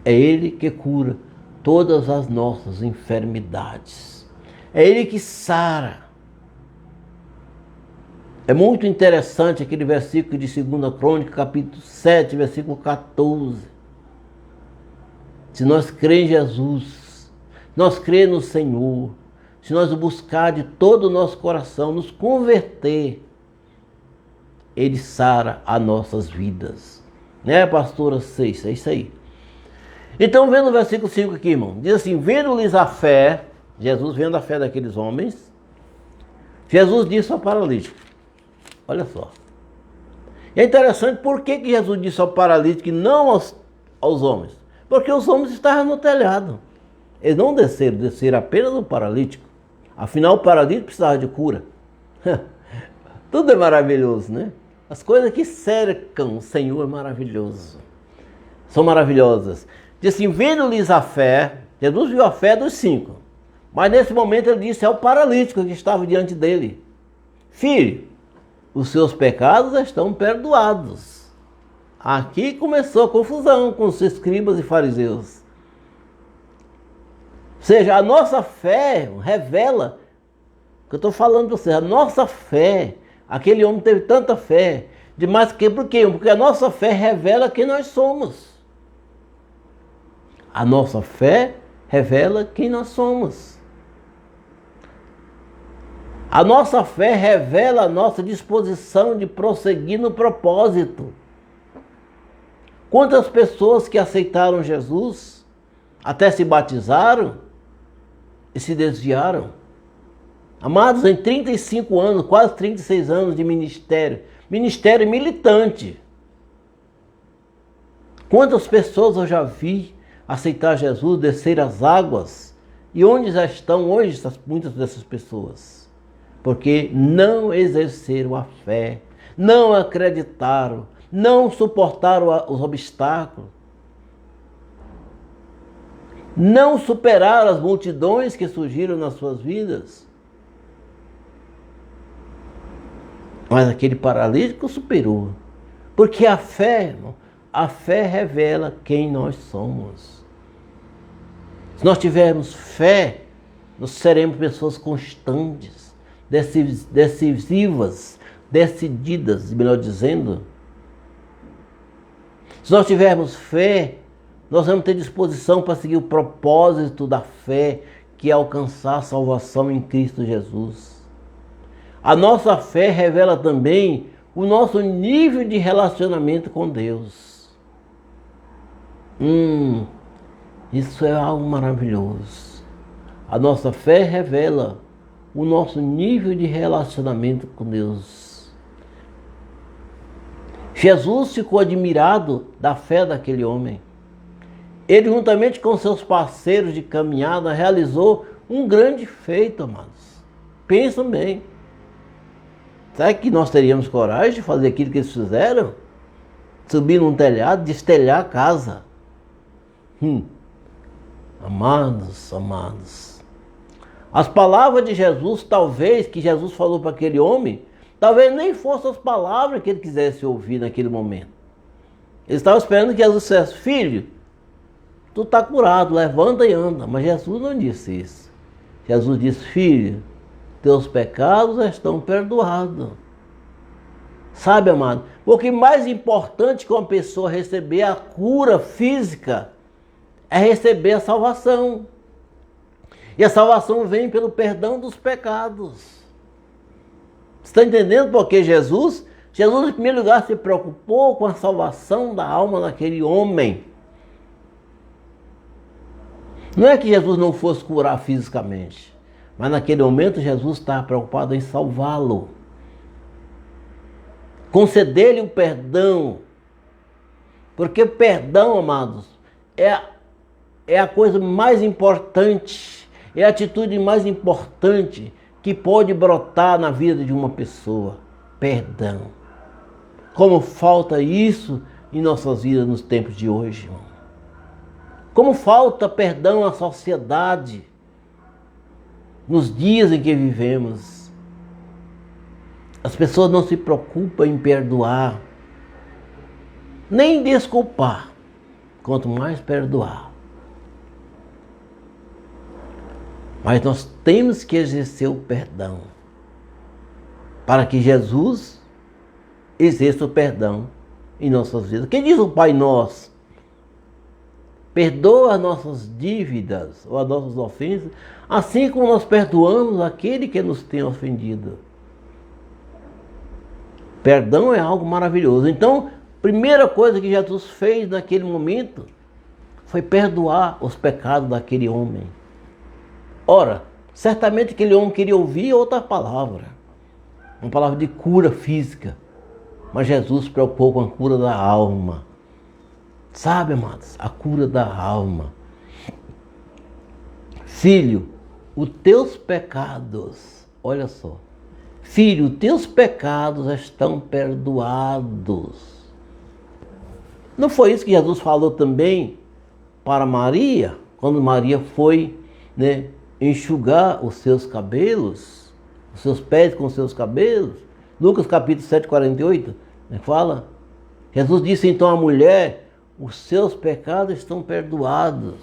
É Ele que cura todas as nossas enfermidades. É Ele que sara. É muito interessante aquele versículo de 2 Crônica, capítulo 7, versículo 14. Se nós cremos em Jesus, nós cremos no Senhor, se nós o buscar de todo o nosso coração, nos converter, Ele sara as nossas vidas. Né, pastora 6? É isso aí. Então, vendo o versículo 5 aqui, irmão, diz assim, vendo-lhes a fé, Jesus vendo a fé daqueles homens, Jesus disse ao paralítico, olha só. É interessante, por que Jesus disse ao paralítico e não aos homens? Porque os homens estavam no telhado. Eles não desceram apenas no paralítico. Afinal, o paralítico precisava de cura. Tudo é maravilhoso, né? As coisas que cercam o Senhor é maravilhoso. São maravilhosas. Diz assim, vendo-lhes a fé, Jesus viu a fé dos 5. Mas nesse momento ele disse ao paralítico que estava diante dele, filho, os seus pecados estão perdoados. Aqui começou a confusão com os escribas e fariseus. Ou seja, a nossa fé revela, o que eu estou falando para você, a nossa fé, aquele homem teve tanta fé, demais que por quê? Porque a nossa fé revela quem nós somos. A nossa fé revela quem nós somos. A nossa fé revela a nossa disposição de prosseguir no propósito. Quantas pessoas que aceitaram Jesus, até se batizaram e se desviaram? Amados, em 35 anos, quase 36 anos de ministério militante, quantas pessoas eu já vi aceitar Jesus, descer as águas, e onde já estão hoje muitas dessas pessoas? Porque não exerceram a fé, não acreditaram, não suportaram os obstáculos, não superaram as multidões que surgiram nas suas vidas. Mas aquele paralítico superou, porque a fé, irmão, a fé revela quem nós somos. Se nós tivermos fé, nós seremos pessoas constantes, decisivas, decididas, melhor dizendo. Se nós tivermos fé, nós vamos ter disposição para seguir o propósito da fé, que é alcançar a salvação em Cristo Jesus. A nossa fé revela também o nosso nível de relacionamento com Deus. Isso é algo maravilhoso. A nossa fé revela o nosso nível de relacionamento com Deus. Jesus ficou admirado da fé daquele homem. Ele, juntamente com seus parceiros de caminhada, realizou um grande feito, amados. Pensam bem. Será que nós teríamos coragem de fazer aquilo que eles fizeram? Subir num telhado, destelhar a casa. Amados, amados. As palavras de Jesus, talvez, que Jesus falou para aquele homem, talvez nem fossem as palavras que ele quisesse ouvir naquele momento. Ele estava esperando que Jesus dissesse: filho, tu está curado, levanta e anda. Mas Jesus não disse isso. Jesus disse: filho, teus pecados estão perdoados. Sabe, amado, porque mais importante que uma pessoa receber a cura física é receber a salvação. E a salvação vem pelo perdão dos pecados. Você está entendendo por que Jesus, em primeiro lugar, se preocupou com a salvação da alma daquele homem. Não é que Jesus não fosse curar fisicamente, mas naquele momento Jesus estava preocupado em salvá-lo. Conceder-lhe o perdão. Porque o perdão, amados, é a coisa mais importante, é a atitude mais importante que pode brotar na vida de uma pessoa. Perdão. Como falta isso em nossas vidas nos tempos de hoje, irmão. Como falta perdão à sociedade nos dias em que vivemos. As pessoas não se preocupam em perdoar, nem desculpar, quanto mais perdoar. Mas nós temos que exercer o perdão, para que Jesus exerça o perdão em nossas vidas. Quem diz o Pai Nosso? Perdoa as nossas dívidas ou as nossas ofensas, assim como nós perdoamos aquele que nos tem ofendido. Perdão é algo maravilhoso. Então, a primeira coisa que Jesus fez naquele momento foi perdoar os pecados daquele homem. Ora, certamente aquele homem queria ouvir outra palavra, uma palavra de cura física, mas Jesus se preocupou com a cura da alma. Sabe, amados, a cura da alma. Filho, os teus pecados, olha só, filho, teus pecados estão perdoados. Não foi isso que Jesus falou também para Maria, quando Maria foi, enxugar os seus cabelos, os seus pés com os seus cabelos? Lucas capítulo 7, 48, fala. Jesus disse então à mulher: os seus pecados estão perdoados.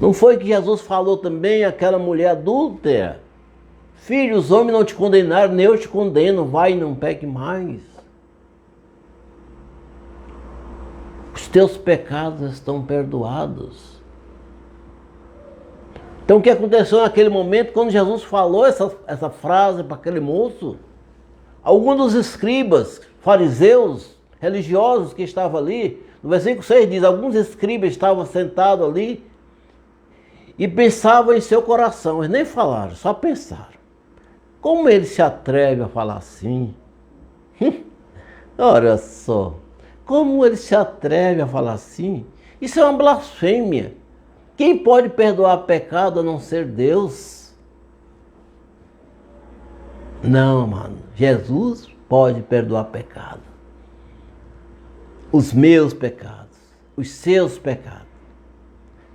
Não foi que Jesus falou também àquela mulher adúltera: filho, os homens não te condenaram, nem eu te condeno, vai e não peque mais. Os teus pecados estão perdoados. Então o que aconteceu naquele momento, quando Jesus falou essa frase para aquele moço? Alguns dos escribas, fariseus, religiosos que estavam ali, no versículo 6 diz: alguns escribas estavam sentados ali e pensavam em seu coração. Eles nem falaram, só pensaram: como ele se atreve a falar assim? Olha só, como ele se atreve a falar assim? Isso é uma blasfêmia. Quem pode perdoar pecado a não ser Deus? Não, mano. Jesus pode perdoar pecado. Os meus pecados, os seus pecados.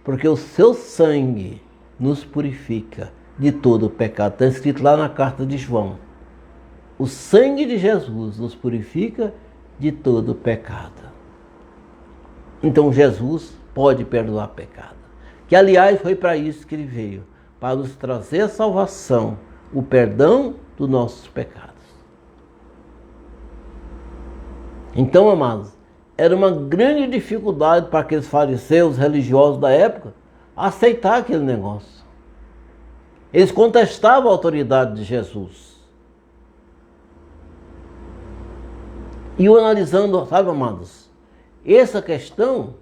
Porque o seu sangue nos purifica de todo o pecado. Está escrito lá na carta de João. O sangue de Jesus nos purifica de todo o pecado. Então Jesus pode perdoar pecado. Que aliás foi para isso que ele veio, para nos trazer a salvação, o perdão dos nossos pecados. Então, amados, era uma grande dificuldade para aqueles fariseus religiosos da época aceitar aquele negócio. Eles contestavam a autoridade de Jesus. E eu analisando, sabe, amados, essa questão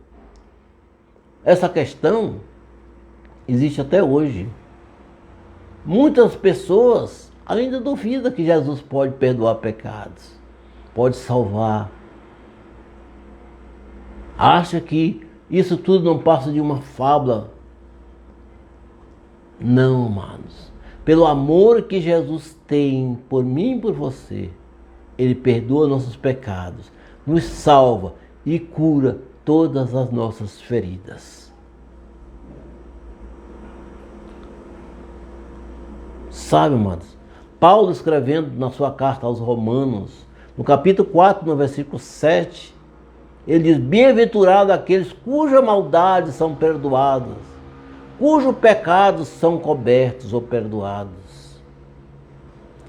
existe até hoje. Muitas pessoas ainda duvidam que Jesus pode perdoar pecados, pode salvar. Acha que isso tudo não passa de uma fábula. Não, amados. Pelo amor que Jesus tem por mim e por você, Ele perdoa nossos pecados, nos salva e cura todas as nossas feridas. Sabe, amados? Paulo escrevendo na sua carta aos Romanos, no capítulo 4, no versículo 7, ele diz: bem-aventurados aqueles cujas maldades são perdoadas, cujos pecados são cobertos ou perdoados.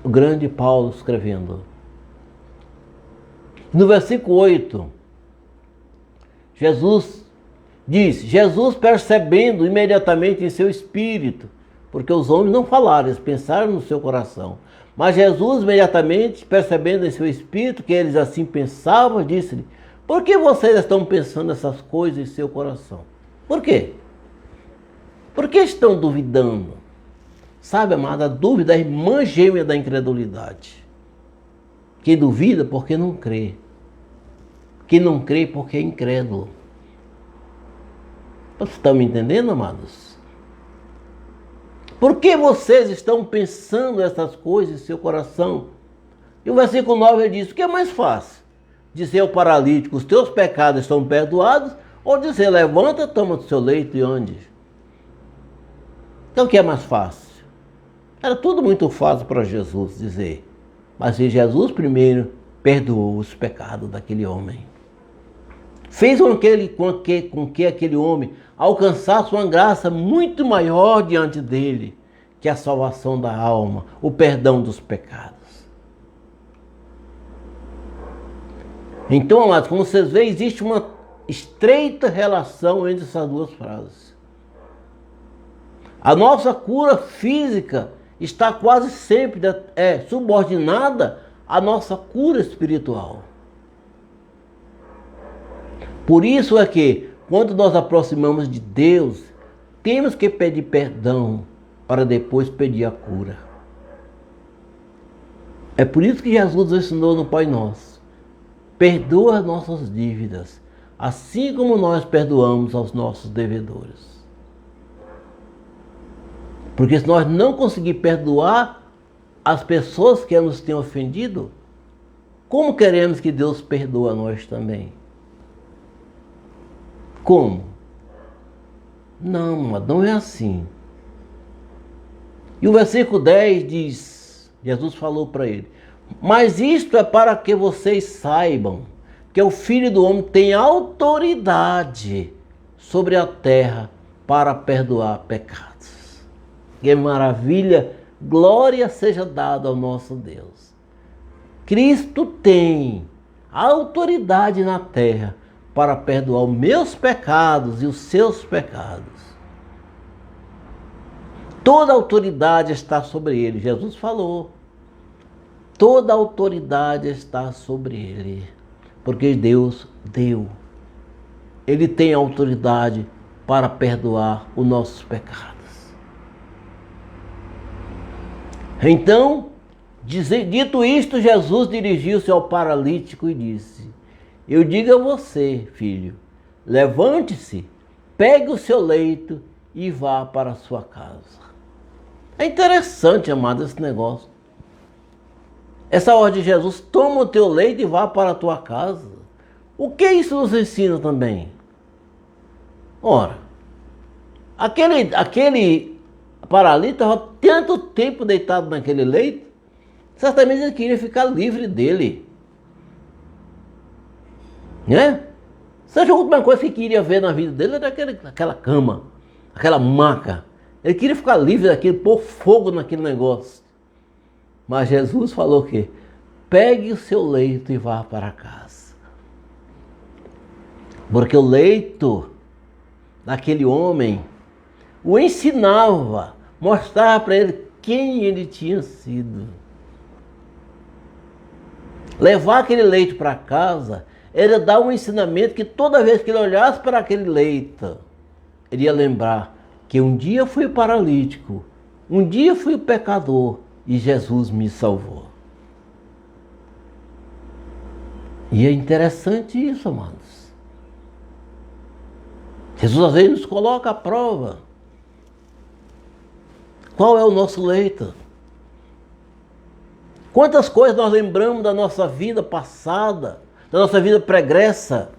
O grande Paulo escrevendo. No versículo 8, Jesus percebendo imediatamente em seu espírito, porque os homens não falaram, eles pensaram no seu coração. Mas Jesus imediatamente percebendo em seu espírito que eles assim pensavam, disse-lhe: por que vocês estão pensando essas coisas em seu coração? Por quê? Por que estão duvidando? Sabe, amada, a dúvida é a irmã gêmea da incredulidade. Quem duvida porque não crê. Quem não crê porque é incrédulo. Vocês estão me entendendo, amados? Por que vocês estão pensando essas coisas em seu coração? E o versículo 9 ele diz: o que é mais fácil? Dizer ao paralítico: os teus pecados estão perdoados, ou dizer: levanta, toma o seu leito e ande? Então o que é mais fácil? Era tudo muito fácil para Jesus dizer. Mas Jesus primeiro perdoou os pecados daquele homem. Fez com que aquele homem alcançasse uma graça muito maior diante dele, que a salvação da alma, o perdão dos pecados. Então, amados, como vocês veem, existe uma estreita relação entre essas duas frases. A nossa cura física está quase sempre subordinada à nossa cura espiritual. Por isso é que, quando nós aproximamos de Deus, temos que pedir perdão para depois pedir a cura. É por isso que Jesus ensinou no Pai Nosso: perdoa as nossas dívidas, assim como nós perdoamos aos nossos devedores. Porque se nós não conseguirmos perdoar as pessoas que nos têm ofendido, como queremos que Deus perdoe a nós também? Como? Não é assim. E o versículo 10 diz, Jesus falou para ele: mas isto é para que vocês saibam que o Filho do Homem tem autoridade sobre a terra para perdoar pecados. Que maravilha! Glória seja dada ao nosso Deus. Cristo tem autoridade na terra para perdoar os meus pecados e os seus pecados. Toda autoridade está sobre ele. Jesus falou: toda autoridade está sobre ele, porque Deus deu. Ele tem autoridade para perdoar os nossos pecados. Então, dito isto, Jesus dirigiu-se ao paralítico e disse: eu digo a você, filho, levante-se, pegue o seu leito e vá para a sua casa. É interessante, amado, esse negócio. Essa ordem de Jesus: toma o teu leito e vá para a tua casa. O que isso nos ensina também? Ora, aquele paralítico estava tanto tempo deitado naquele leito, certamente ele queria ficar livre dele. Né? Seja a última coisa que ele queria ver na vida dele era aquela cama, aquela maca. Ele queria ficar livre daquilo, pôr fogo naquele negócio. Mas Jesus falou que pegue o seu leito e vá para casa. Porque o leito daquele homem o ensinava, mostrava para ele quem ele tinha sido. Levar aquele leito para casa era dar um ensinamento que toda vez que ele olhasse para aquele leito, ele ia lembrar que um dia fui paralítico, um dia fui pecador e Jesus me salvou. E é interessante isso, amados. Jesus às vezes nos coloca à prova. Qual é o nosso leito? Quantas coisas nós lembramos da nossa vida passada, da nossa vida pregressa?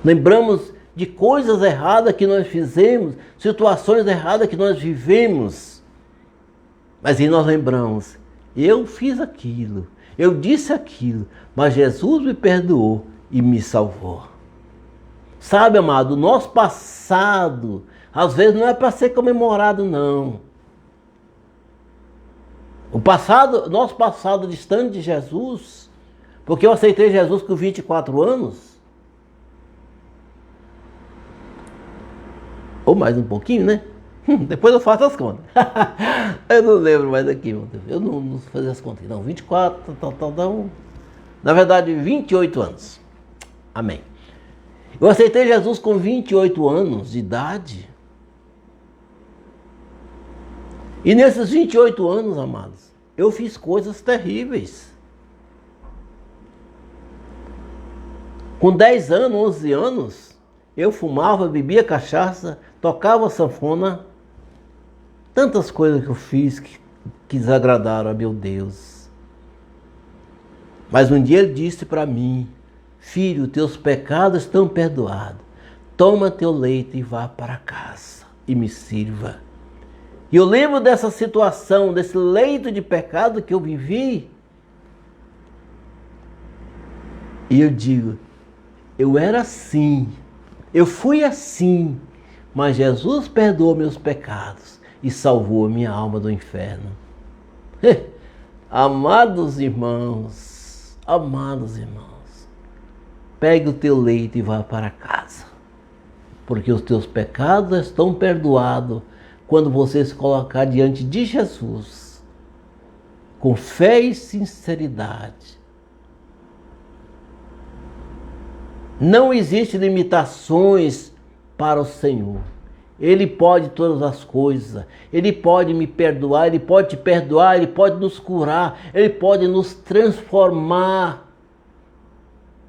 Lembramos de coisas erradas que nós fizemos, situações erradas que nós vivemos. Mas aí nós lembramos, eu fiz aquilo, eu disse aquilo, mas Jesus me perdoou e me salvou. Sabe, amado, o nosso passado, às vezes não é para ser comemorado, não. Nosso passado distante de Jesus, porque eu aceitei Jesus com 24 anos, ou mais um pouquinho, né? Depois eu faço as contas. Eu não lembro mais aqui, meu Deus. Eu não fazia as contas. Não, 24, tal. Na verdade, 28 anos. Amém. Eu aceitei Jesus com 28 anos de idade. E nesses 28 anos, amados, eu fiz coisas terríveis. Com 10 anos, 11 anos, eu fumava, bebia cachaça, tocava sanfona. Tantas coisas que eu fiz que desagradaram a meu Deus. Mas um dia ele disse para mim, filho, teus pecados estão perdoados. Toma teu leite e vá para casa e me sirva. E eu lembro dessa situação, desse leito de pecado que eu vivi. E eu digo, eu era assim, eu fui assim, mas Jesus perdoou meus pecados e salvou a minha alma do inferno. Amados irmãos, pegue o teu leite e vá para casa, porque os teus pecados estão perdoados quando você se colocar diante de Jesus, com fé e sinceridade. Não existem limitações para o Senhor. Ele pode todas as coisas. Ele pode me perdoar, Ele pode te perdoar, Ele pode nos curar, Ele pode nos transformar.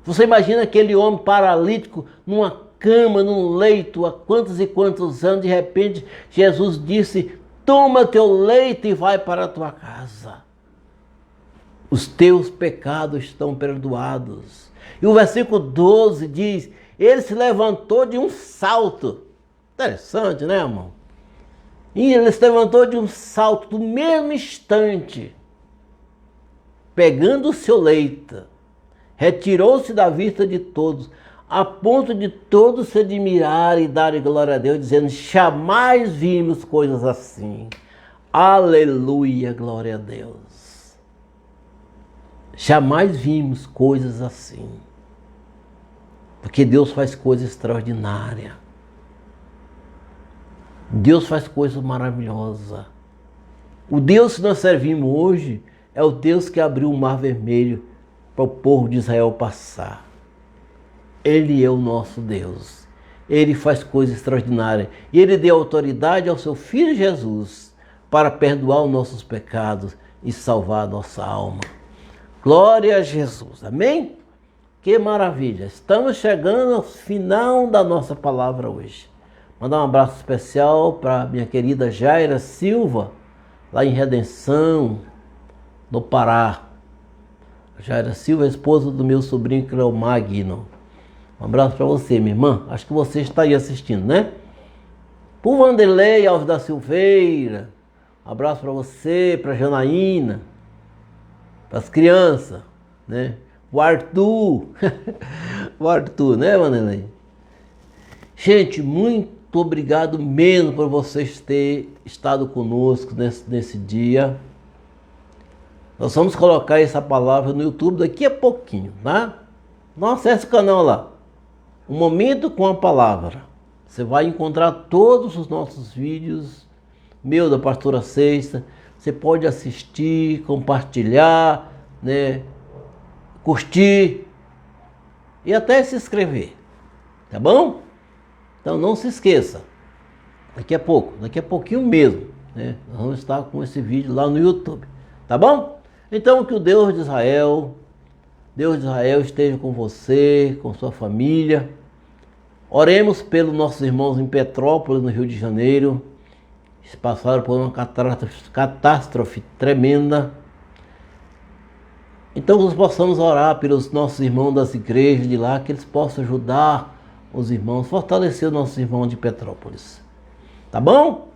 Você imagina aquele homem paralítico numa cama, num leito, há quantos e quantos anos, de repente Jesus disse, toma teu leite e vai para a tua casa. Os teus pecados estão perdoados. E o versículo 12 diz, ele se levantou de um salto. Interessante, né, irmão? E ele se levantou de um salto, no mesmo instante, pegando o seu leito, retirou-se da vista de todos, a ponto de todos se admirarem e darem glória a Deus, dizendo, jamais vimos coisas assim. Aleluia, glória a Deus. Jamais vimos coisas assim. Porque Deus faz coisas extraordinárias. Deus faz coisas maravilhosas. O Deus que nós servimos hoje é o Deus que abriu o Mar Vermelho para o povo de Israel passar. Ele é o nosso Deus. Ele faz coisas extraordinárias. E Ele deu autoridade ao seu Filho Jesus para perdoar os nossos pecados e salvar a nossa alma. Glória a Jesus. Amém? Que maravilha. Estamos chegando ao final da nossa palavra hoje. Mandar um abraço especial para minha querida Jaira Silva, lá em Redenção, no Pará. Jaira Silva, esposa do meu sobrinho Cleomagno. Um abraço para você, minha irmã. Acho que você está aí assistindo, né? Para o Vanderlei Alves da Silveira. Um abraço para você, para a Janaína, para as crianças, né? O Arthur. O Arthur, né, Vanderlei? Gente, muito obrigado mesmo por vocês terem estado conosco nesse dia. Nós vamos colocar essa palavra no YouTube daqui a pouquinho, tá? Não acesse o canal lá. Um Momento com a Palavra. Você vai encontrar todos os nossos vídeos, meu, da Pastora Sexta. Você pode assistir, compartilhar, né? Curtir e até se inscrever. Tá bom? Então não se esqueça. Daqui a pouquinho mesmo, né? Nós vamos estar com esse vídeo lá no YouTube. Tá bom? Então que o Deus de Israel esteja com você, com sua família. Oremos pelos nossos irmãos em Petrópolis, no Rio de Janeiro. Eles passaram por uma catástrofe tremenda. Então nós possamos orar pelos nossos irmãos das igrejas de lá, que eles possam ajudar os irmãos, fortalecer os nossos irmãos de Petrópolis. Tá bom?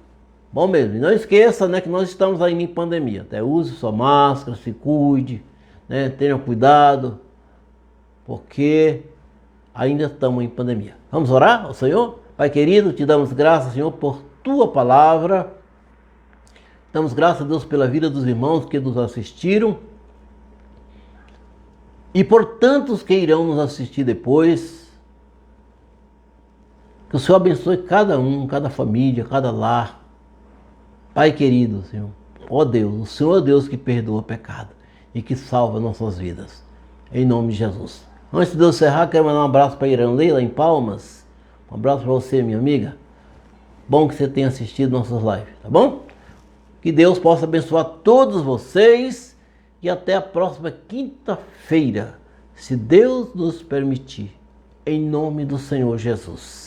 Bom mesmo. E não esqueça, né, que nós estamos aí em pandemia. Até use sua máscara, se cuide, né, tenha cuidado, porque ainda estamos em pandemia. Vamos orar ao Senhor? Pai querido, te damos graças, Senhor, por tua palavra. Damos graças a Deus pela vida dos irmãos que nos assistiram e por tantos que irão nos assistir depois. Que o Senhor abençoe cada um, cada família, cada lar. Pai querido, Senhor, ó Deus, o Senhor é Deus que perdoa pecado e que salva nossas vidas. Em nome de Jesus. Antes de eu encerrar, quero mandar um abraço para Iranley, lá em Palmas. Um abraço para você, minha amiga. Bom que você tenha assistido nossas lives, tá bom? Que Deus possa abençoar todos vocês e até a próxima quinta-feira, se Deus nos permitir, em nome do Senhor Jesus.